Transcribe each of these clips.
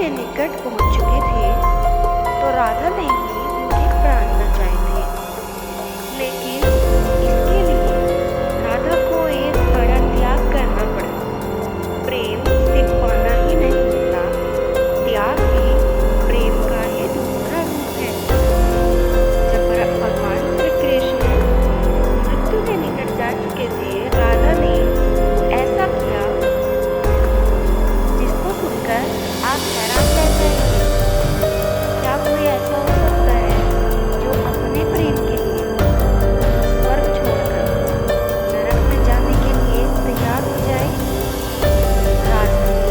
के निकट पहुंच चुके थे तो राधा ने ही उनके प्राण बचाए थे। लेकिन इसके लिए राधा को एक बड़ा त्याग करना पड़ा। प्रेम सिर्फ पाना ही नहीं होता, त्याग भी प्रेम का ही दूसरा रूप है। जब भगवान श्री कृष्ण मृत्यु के निकट जा चुके थे, राधा ने ऐसा किया जिसको सुनकर आप हैरान रह जाएंगे। क्या कोई ऐसा हो सकता है जो अपने प्रेम के लिए स्वर्ग छोड़कर नरक में जाने के लिए तैयार हो जाए? राधा ने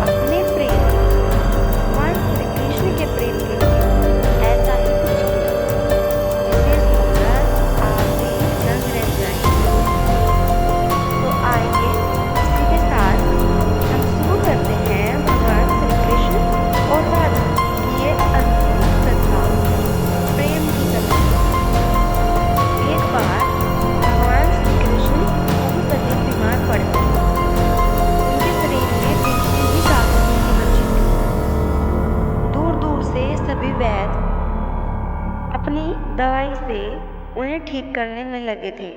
अपने प्रेम भगवान श्री कृष्ण के प्रेम के लिए ऐसा ही कुछ किया जिसे सुनकर आप भी दंग रह जाएंगे। तो आइए इसी के साथ हम शुरू करते हैं भगवान श्री कृष्ण और राधा की ये अद्भुत कथा, प्रेम की कथा। एक बार भगवान श्री कृष्ण बहुत अधिक बीमार पड़ गए। उनके शरीर में देखते ही ताकत नहीं बची थी। दूर दूर से सभी वैद्य अपनी दवाई से उन्हें ठीक करने में लगे थे,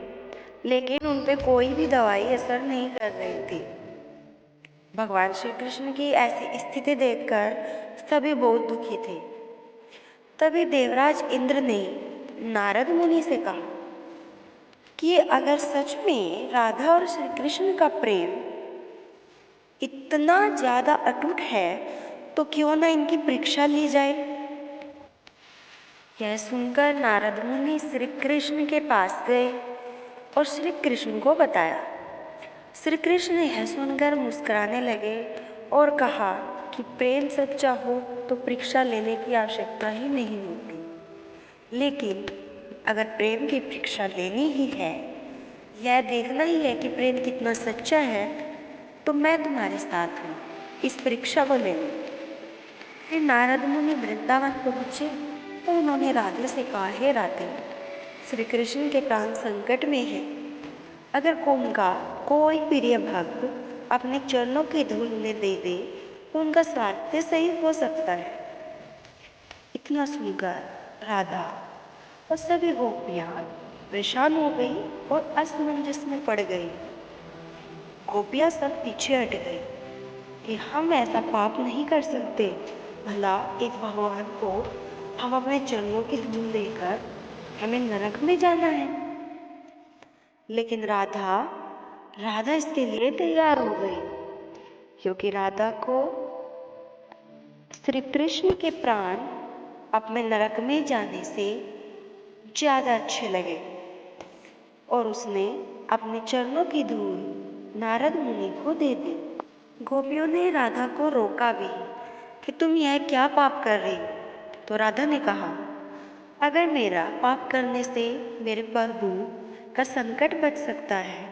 लेकिन उन पे कोई भी दवाई असर नहीं कर रही थी। भगवान श्री कृष्ण की ऐसी स्थिति देखकर सभी बहुत दुखी थे। तभी देवराज इंद्र ने नारद मुनि से कहा कि अगर सच में राधा और श्री कृष्ण का प्रेम इतना ज्यादा अटूट है तो क्यों ना इनकी परीक्षा ली जाए। यह सुनकर नारद मुनि श्री कृष्ण के पास गए और श्री कृष्ण को बताया। श्री कृष्ण यह सुनकर मुस्कुराने लगे और कहा कि प्रेम सच्चा हो तो परीक्षा लेने की आवश्यकता ही नहीं होती। लेकिन अगर प्रेम की परीक्षा लेनी ही है, यह देखना ही है कि प्रेम कितना सच्चा है, तो मैं तुम्हारे साथ हूँ इस परीक्षा को लेने। फिर नारद मुनि वृंदावन पहुँचे तो उन्होंने राधे से कहा, हे राधे, श्री कृष्ण के प्राण संकट में है। अगर उनका कोई प्रिय भक्त अपने चरणों की धूल उन्हें दे दे तो उनका स्वास्थ्य सही हो सकता है। इतना सुनकर राधा और सभी गोपियां परेशान हो गई और असमंजस में पड़ गई। गोपियां सब पीछे हट गई कि हम ऐसा पाप नहीं कर सकते। भला एक भगवान को हम अपने चरणों की धूल देकर हमें नरक में जाना है। लेकिन राधा इसके लिए तैयार हो गई, क्योंकि राधा को श्री कृष्ण के प्राण अपने नरक में जाने से ज्यादा अच्छे लगे और उसने अपने चरणों की धूल नारद मुनि को दे दी। गोपियों ने राधा को रोका भी कि तुम यह क्या पाप कर रही। तो राधा ने कहा, अगर मेरा पाप करने से मेरे प्रभु का संकट बच सकता है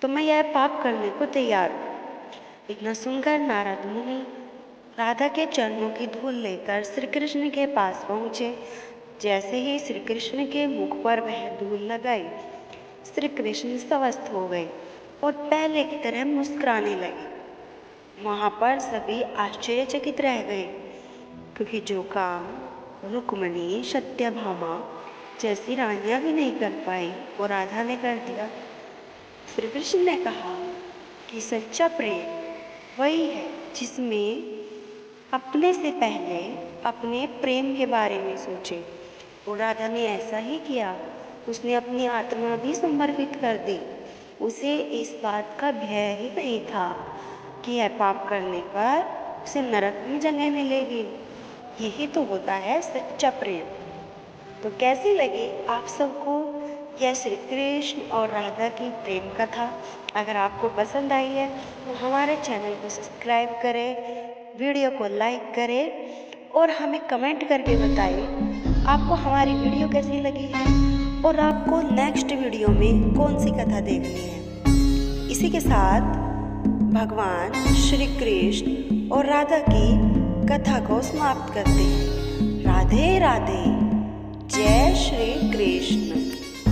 तो मैं यह पाप करने को तैयार हूँ। इतना सुनकर नारद मुनि राधा के चरणों की धूल लेकर श्री कृष्ण के पास पहुँचे। जैसे ही श्री कृष्ण के मुख पर वह धूल लगाई, श्री कृष्ण स्वस्थ हो गए और पहले की तरह मुस्कुराने लगे। वहाँ पर सभी आश्चर्यचकित रह गए, क्योंकि जो काम रुक्मिणी, सत्यभामा जैसी रानियां भी नहीं कर पाई वो राधा ने कर दिया। श्री कृष्ण ने कहा कि सच्चा प्रेम वही है जिसमें अपने से पहले अपने प्रेम के बारे में सोचे। और राधा ने ऐसा ही किया, उसने अपनी आत्मा भी समर्पित कर दी। उसे इस बात का भय ही नहीं था कि यह पाप करने पर उसे नरक में जगह मिलेगी। यही तो होता है सच्चा प्रेम। तो कैसी लगी आप सबको यह श्री कृष्ण और राधा की प्रेम कथा? अगर आपको पसंद आई है तो हमारे चैनल को सब्सक्राइब करें, वीडियो को लाइक करें और हमें कमेंट करके बताइए आपको हमारी वीडियो कैसी लगी है और आपको नेक्स्ट वीडियो में कौन सी कथा देखनी है। इसी के साथ भगवान श्री कृष्ण और राधा की कथा को समाप्त करते हैं। राधे राधे, जय श्री कृष्ण।